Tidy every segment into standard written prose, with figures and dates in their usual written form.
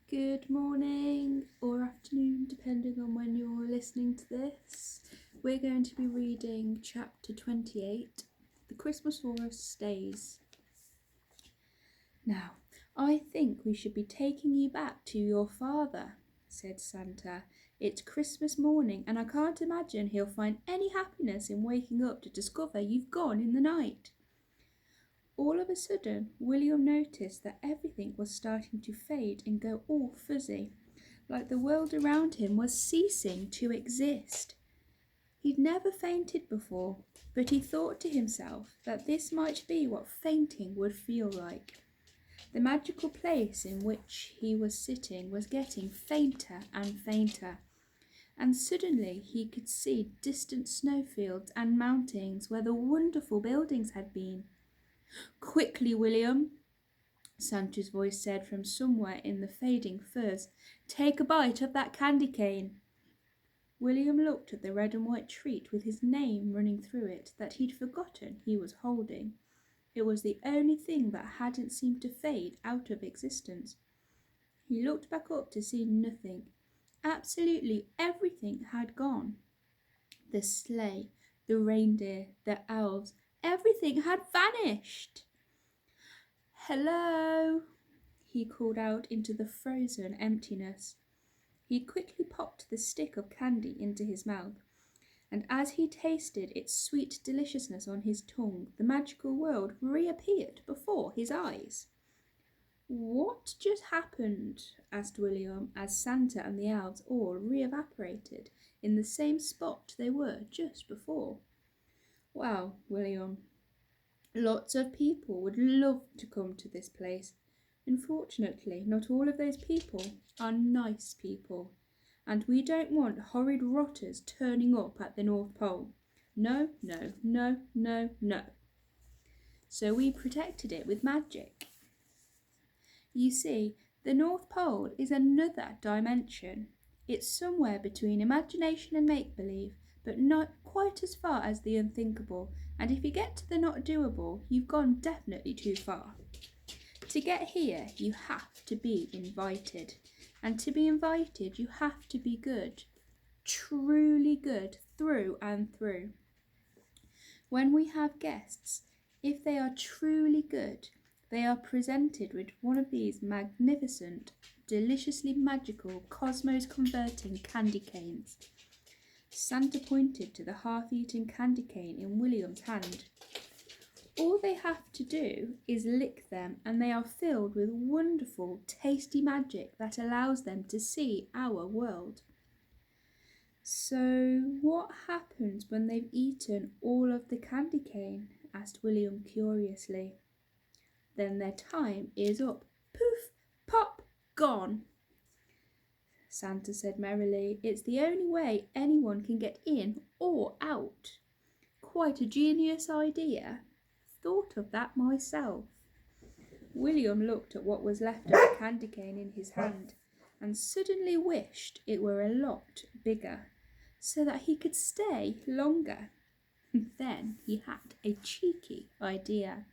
Good morning or afternoon, depending on when you're listening to this. We're going to be reading chapter 28, The Christmasaurus Stays. Now, I think we should be taking you back to your father, said Santa. It's Christmas morning, and I can't imagine he'll find any happiness in waking up to discover you've gone in the night. All of a sudden, William noticed that everything was starting to fade and go all fuzzy, like the world around him was ceasing to exist. He'd never fainted before, but he thought to himself that this might be what fainting would feel like. The magical place in which he was sitting was getting fainter and fainter, and suddenly he could see distant snowfields and mountains where the wonderful buildings had been. "Quickly, William," Santa's voice said from somewhere in the fading fuzz. "Take a bite of that candy cane." William looked at the red and white treat with his name running through it that he'd forgotten he was holding. It was the only thing that hadn't seemed to fade out of existence. He looked back up to see nothing. Absolutely everything had gone. The sleigh, the reindeer, the elves, everything had vanished. "Hello," he called out into the frozen emptiness. He quickly popped the stick of candy into his mouth, and as he tasted its sweet deliciousness on his tongue, the magical world reappeared before his eyes. "What just happened?" asked William, as Santa and the elves all re-evaporated in the same spot they were just before. "Well, William, lots of people would love to come to this place. Unfortunately, not all of those people are nice people, and we don't want horrid rotters turning up at the North Pole. No, no, no, no, no. So we protected it with magic. You see, the North Pole is another dimension. It's somewhere between imagination and make-believe, but not quite as far as the unthinkable, and if you get to the not doable, you've gone definitely too far. To get here, you have to be invited, and to be invited, you have to be good, truly good through and through. When we have guests, if they are truly good, they are presented with one of these magnificent, deliciously magical, cosmos-converting candy canes." Santa pointed to the half-eaten candy cane in William's hand. "All they have to do is lick them, and they are filled with wonderful, tasty magic that allows them to see our world." "So what happens when they've eaten all of the candy cane?" asked William curiously. "Then their time is up. Poof, pop, gone," Santa said merrily. "It's the only way anyone can get in or out. Quite a genius idea. Thought of that myself." William looked at what was left of the candy cane in his hand and suddenly wished it were a lot bigger, so that he could stay longer. Then he had a cheeky idea.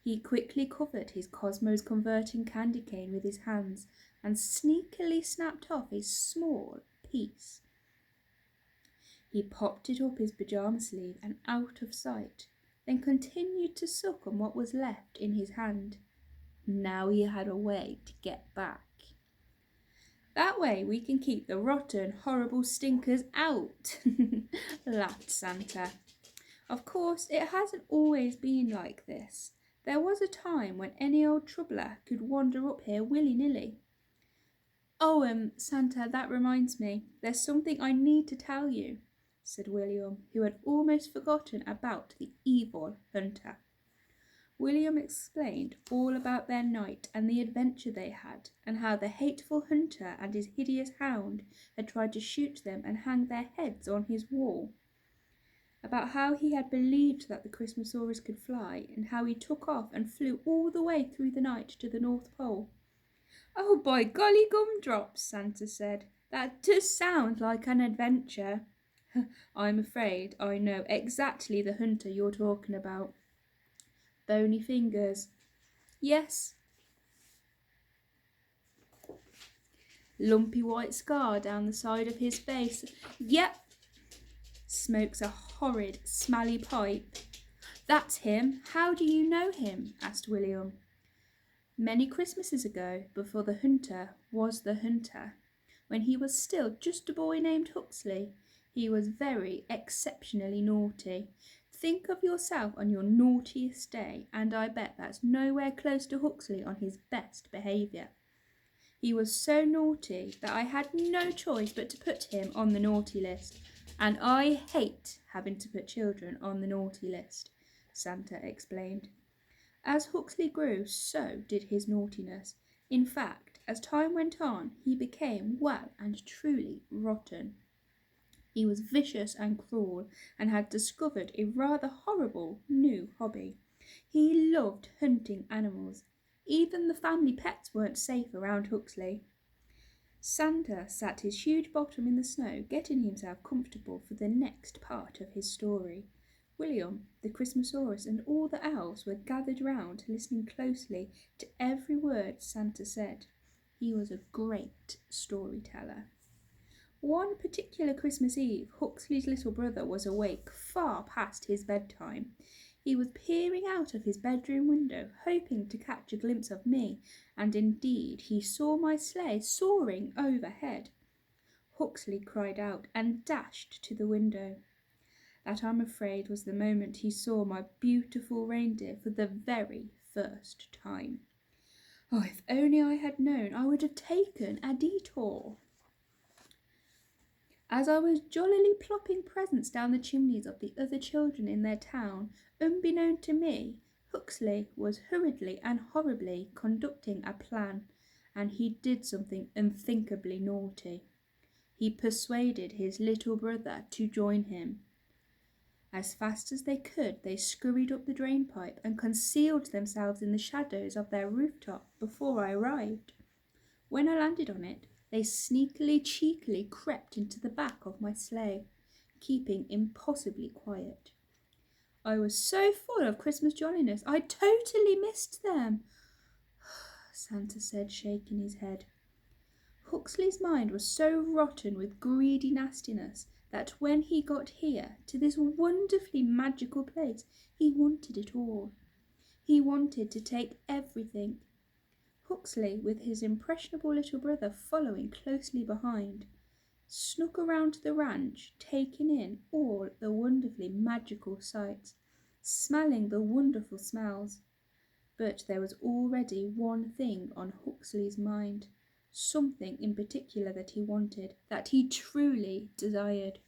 He quickly covered his cosmos-converting candy cane with his hands and sneakily snapped off a small piece. He popped it up his pyjama sleeve and out of sight, then continued to suck on what was left in his hand. Now he had a way to get back. "That way we can keep the rotten, horrible stinkers out," laughed Santa. "Of course, it hasn't always been like this. There was a time when any old troubler could wander up here willy-nilly." "Oh, Santa, that reminds me. There's something I need to tell you," said William, who had almost forgotten about the evil hunter. William explained all about their night and the adventure they had, and how the hateful hunter and his hideous hound had tried to shoot them and hang their heads on his wall. About how he had believed that the Christmasaurus could fly, and how he took off and flew all the way through the night to the North Pole. "Oh, by golly gumdrops," Santa said. "That does sound like an adventure." "I'm afraid I know exactly the hunter you're talking about. Bony fingers. Yes, lumpy white scar down the side of his face. Yep. Smokes a horrid, smelly pipe. That's him. How do you know him? Asked William. Many Christmases ago, before the hunter was the hunter, when he was still just a boy named Huxley, he was very exceptionally naughty. Think of yourself on your naughtiest day, and I bet that's nowhere close to Huxley on his best behaviour. He was so naughty that I had no choice but to put him on the naughty list, and I hate having to put children on the naughty list, Santa explained. As Huxley grew, so did his naughtiness. In fact, as time went on, he became well and truly rotten. He was vicious and cruel, and had discovered a rather horrible new hobby. He loved hunting animals. Even the family pets weren't safe around Huxley. Santa sat his huge bottom in the snow, getting himself comfortable for the next part of his story. William, the Christmasaurus, and all the elves were gathered round, listening closely to every word Santa said. He was a great storyteller. One particular Christmas Eve, Huxley's little brother was awake far past his bedtime. He was peering out of his bedroom window, hoping to catch a glimpse of me, and indeed he saw my sleigh soaring overhead. Huxley cried out and dashed to the window. That, I'm afraid, was the moment he saw my beautiful reindeer for the very first time. Oh, if only I had known, I would have taken a detour. As I was jollily plopping presents down the chimneys of the other children in their town, unbeknown to me, Huxley was hurriedly and horribly conducting a plan, and he did something unthinkably naughty. He persuaded his little brother to join him. As fast as they could, they scurried up the drain pipe and concealed themselves in the shadows of their rooftop before I arrived. When I landed on it, they cheekily crept into the back of my sleigh, keeping impossibly quiet. I was so full of Christmas jolliness, I totally missed them, Santa said, shaking his head. Huxley's mind was so rotten with greedy nastiness that when he got here, to this wonderfully magical place, he wanted it all. He wanted to take everything. Huxley, with his impressionable little brother following closely behind, snuck around the ranch, taking in all the wonderfully magical sights, smelling the wonderful smells. But there was already one thing on Huxley's mind, something in particular that he wanted, that he truly desired.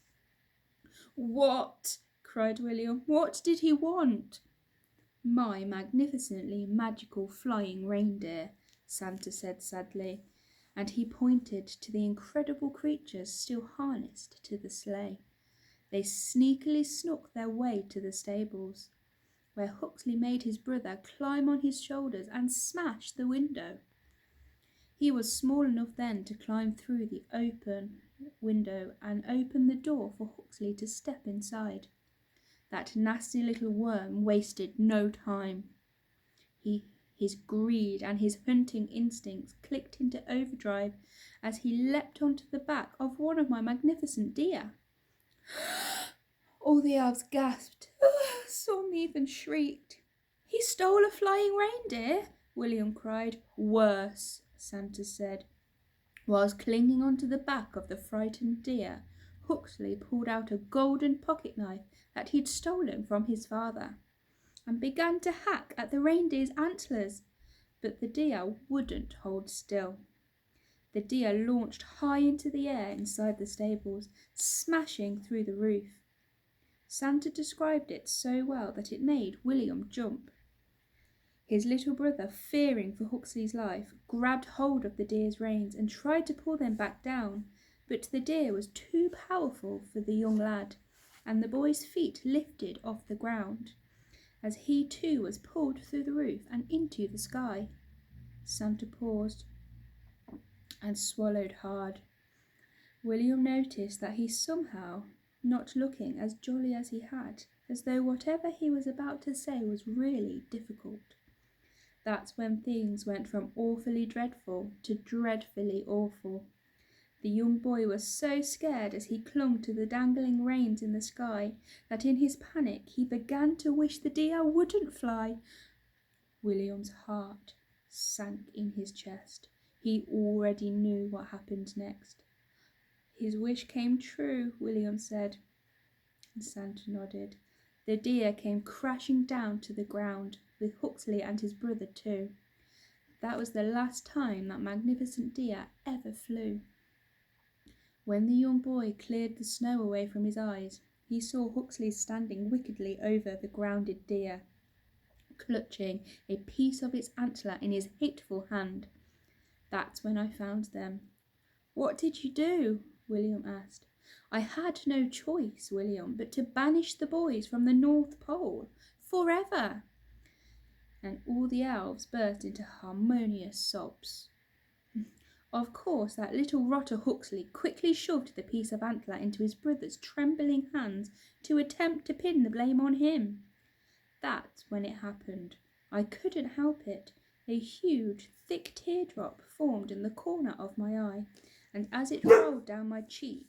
What? Cried William. What did he want? My magnificently magical flying reindeer, Santa said sadly, and he pointed to the incredible creatures still harnessed to the sleigh. They sneakily snuck their way to the stables, where Huxley made his brother climb on his shoulders and smash the window. He was small enough then to climb through the open window and open the door for Huxley to step inside. That nasty little worm wasted no time. His greed and his hunting instincts clicked into overdrive as he leapt onto the back of one of my magnificent deer. All the elves gasped. Some even shrieked. He stole a flying reindeer, William cried. Worse, Santa said. Whilst clinging onto the back of the frightened deer, Huxley pulled out a golden pocket knife that he'd stolen from his father, and began to hack at the reindeer's antlers, but the deer wouldn't hold still. The deer launched high into the air inside the stables, smashing through the roof. Santa described it so well that it made William jump. His little brother, fearing for Huxley's life, grabbed hold of the deer's reins and tried to pull them back down, but the deer was too powerful for the young lad, and the boy's feet lifted off the ground, as he too was pulled through the roof and into the sky. Santa paused and swallowed hard. William noticed that he somehow not looking as jolly as he had, as though whatever he was about to say was really difficult. That's when things went from awfully dreadful to dreadfully awful. The young boy was so scared as he clung to the dangling reins in the sky that in his panic he began to wish the deer wouldn't fly. William's heart sank in his chest. He already knew what happened next. His wish came true, William said, and Santa nodded. The deer came crashing down to the ground, with Huxley and his brother too. That was the last time that magnificent deer ever flew. When the young boy cleared the snow away from his eyes, he saw Huxley standing wickedly over the grounded deer, clutching a piece of its antler in his hateful hand. That's when I found them. What did you do? William asked. I had no choice, William, but to banish the boys from the North Pole forever. And all the elves burst into harmonious sobs. Of course, that little rotter Huxley quickly shoved the piece of antler into his brother's trembling hands to attempt to pin the blame on him. That's when it happened. I couldn't help it. A huge, thick teardrop formed in the corner of my eye, and as it rolled down my cheek,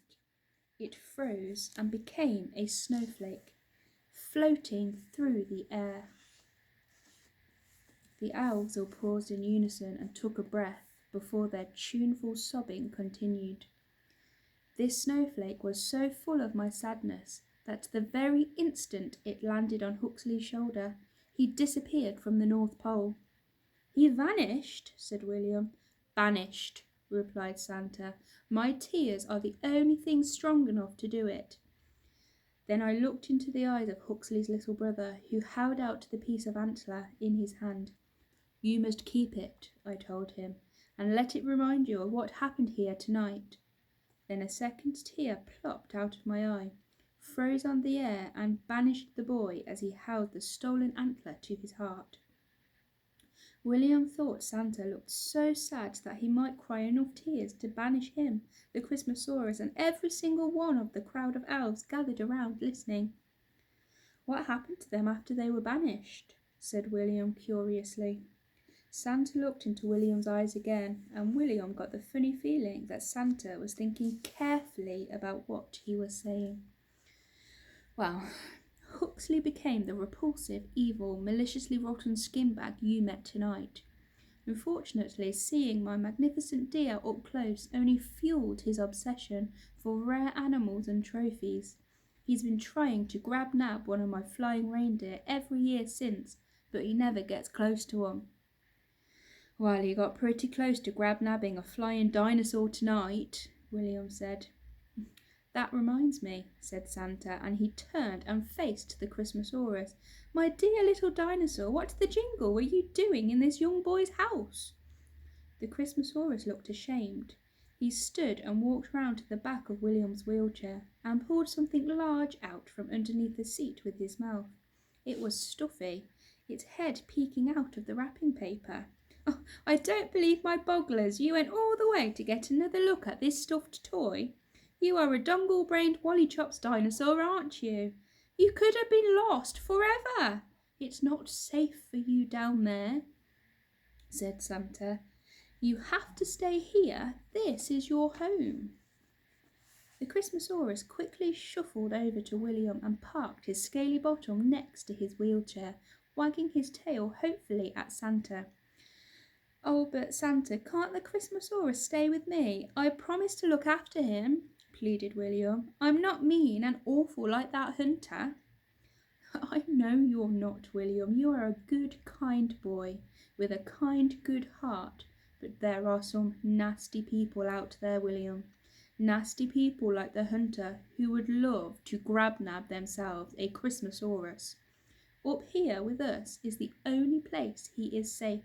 it froze and became a snowflake, floating through the air. The elves all paused in unison and took a breath before their tuneful sobbing continued. This snowflake was so full of my sadness that the very instant it landed on Huxley's shoulder, he disappeared from the North Pole. He vanished, said William. Banished, replied Santa. My tears are the only thing strong enough to do it. Then I looked into the eyes of Huxley's little brother, who held out the piece of antler in his hand. You must keep it, I told him, and let it remind you of what happened here tonight. Then a second tear plopped out of my eye, froze on the air, and banished the boy as he held the stolen antler to his heart. William thought Santa looked so sad that he might cry enough tears to banish him, the Christmasaurus, and every single one of the crowd of elves gathered around listening. What happened to them after they were banished? Said William curiously. Santa looked into William's eyes again, and William got the funny feeling that Santa was thinking carefully about what he was saying. Well, Huxley became the repulsive, evil, maliciously rotten skinbag you met tonight. Unfortunately, seeing my magnificent deer up close only fueled his obsession for rare animals and trophies. He's been trying to nab one of my flying reindeer every year since, but he never gets close to one. Well, he got pretty close to nabbing a flying dinosaur tonight, William said. That reminds me, said Santa, and he turned and faced the Christmasaurus. My dear little dinosaur, what the jingle were you doing in this young boy's house? The Christmasaurus looked ashamed. He stood and walked round to the back of William's wheelchair and pulled something large out from underneath the seat with his mouth. It was stuffy, its head peeking out of the wrapping paper. Oh, I don't believe my bogglers you went all the way to get another look at this stuffed toy. You are a dongle-brained Wollychops dinosaur, aren't you? You could have been lost forever. It's not safe for you down there, said Santa. You have to stay here. This is your home. The Christmasaurus quickly shuffled over to William and parked his scaly bottom next to his wheelchair, wagging his tail hopefully at Santa. Oh, but Santa, can't the Christmasaurus stay with me? I promised to look after him, pleaded William. I'm not mean and awful like that hunter. I know you're not, William. You are a good, kind boy with a kind, good heart. But there are some nasty people out there, William. Nasty people like the hunter who would love to nab themselves a Christmasaurus. Up here with us is the only place he is safe.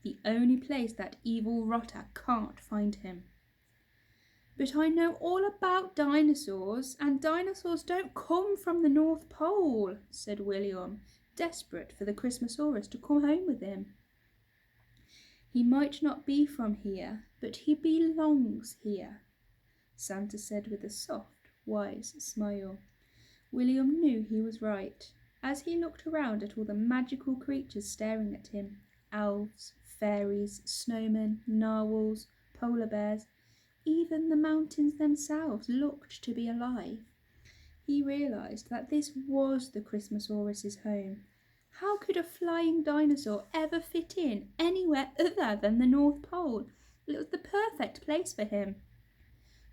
The only place that evil rotter can't find him. But I know all about dinosaurs, and dinosaurs don't come from the North Pole, said William, desperate for the Christmasaurus to come home with him. He might not be from here, but he belongs here, Santa said with a soft, wise smile. William knew he was right. As he looked around at all the magical creatures staring at him, elves, fairies, snowmen, narwhals, polar bears, Even the mountains themselves looked to be alive. He realised that this was the Christmasaurus's home. How could a flying dinosaur ever fit in anywhere other than the North Pole? It was the perfect place for him.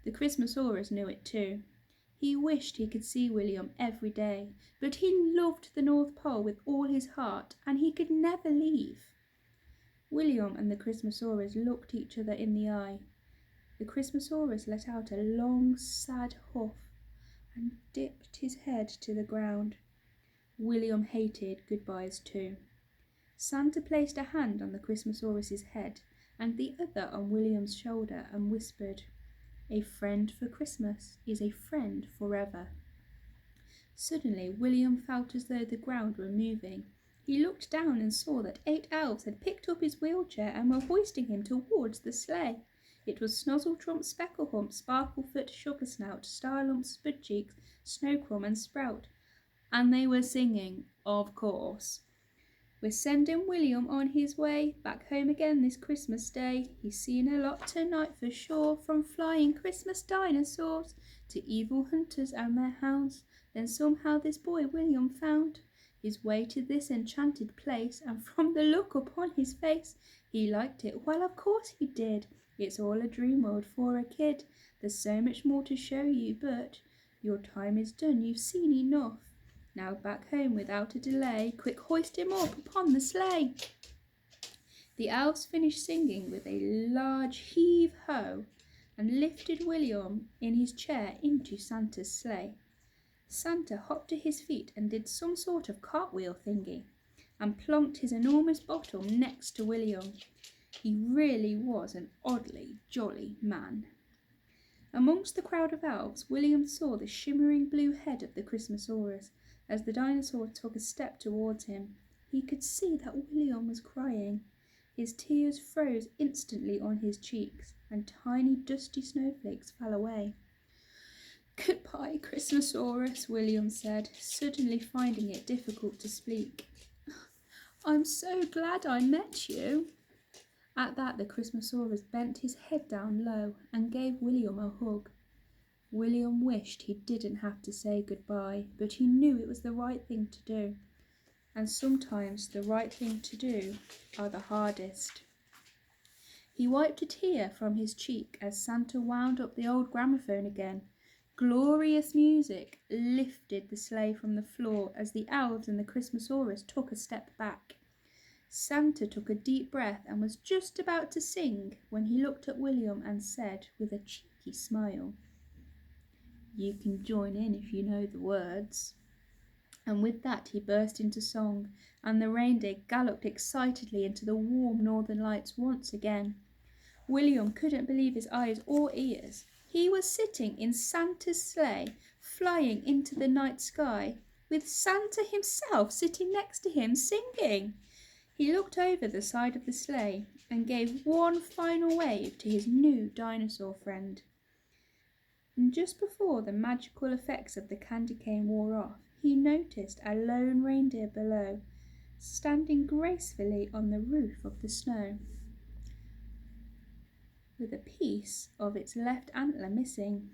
The Christmasaurus knew it too. He wished he could see William every day, but he loved the North Pole with all his heart, and he could never leave. William and the Christmasaurus looked each other in the eye. The Christmasaurus let out a long, sad huff and dipped his head to the ground. William hated goodbyes too. Santa placed a hand on the Christmasaurus's head and the other on William's shoulder and whispered, "A friend for Christmas is a friend forever." Suddenly William felt as though the ground were moving. He looked down and saw that 8 elves had picked up his wheelchair and were hoisting him towards the sleigh. It was Snozzletrump, Specklehump, Sparklefoot, Sugarsnout, Starlump, Spudcheeks, Snowcrumb and Sprout. And they were singing, of course, "We're sending William on his way back home again this Christmas Day. He's seen a lot tonight for sure, from flying Christmas dinosaurs to evil hunters and their hounds. Then somehow this boy William found his way to this enchanted place, and from the look upon his face, he liked it. Well, of course he did. It's all a dream world for a kid. There's so much more to show you, but your time is done. You've seen enough. Now back home without a delay. Quick, hoist him up upon the sleigh." The elves finished singing with a large heave-ho and lifted William in his chair into Santa's sleigh. Santa hopped to his feet and did some sort of cartwheel thingy and plonked his enormous bottle next to William. He really was an oddly jolly man. Amongst the crowd of elves, William saw the shimmering blue head of the Christmasaurus. As the dinosaur took a step towards him, he could see that William was crying. His tears froze instantly on his cheeks, and tiny dusty snowflakes fell away. "Goodbye, Christmasaurus," William said, suddenly finding it difficult to speak. "I'm so glad I met you." At that, the Christmasaurus bent his head down low and gave William a hug. William wished he didn't have to say goodbye, but he knew it was the right thing to do. And sometimes the right thing to do are the hardest. He wiped a tear from his cheek as Santa wound up the old gramophone again. Glorious music lifted the sleigh from the floor as the elves and the Christmasaurus took a step back. Santa took a deep breath and was just about to sing when he looked at William and said with a cheeky smile, "You can join in if you know the words." And with that he burst into song, and the reindeer galloped excitedly into the warm northern lights once again. William couldn't believe his eyes or ears. He was sitting in Santa's sleigh, flying into the night sky, with Santa himself sitting next to him, singing. He looked over the side of the sleigh and gave one final wave to his new dinosaur friend. And just before the magical effects of the candy cane wore off, he noticed a lone reindeer below, standing gracefully on the roof of the snow, with a piece of its left antler missing.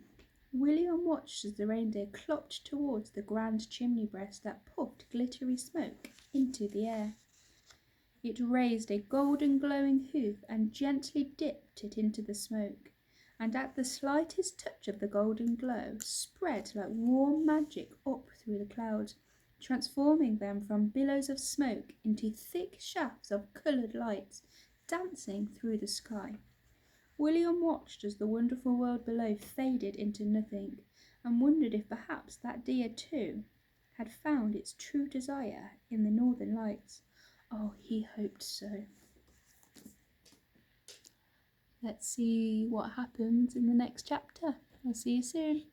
William watched as the reindeer clopped towards the grand chimney breast that puffed glittery smoke into the air. It raised a golden glowing hoof and gently dipped it into the smoke, and at the slightest touch of the golden glow, spread like warm magic up through the clouds, transforming them from billows of smoke into thick shafts of coloured lights dancing through the sky. William watched as the wonderful world below faded into nothing, and wondered if perhaps that deer too had found its true desire in the northern lights. Oh, he hoped so. Let's see what happens in the next chapter. I'll see you soon.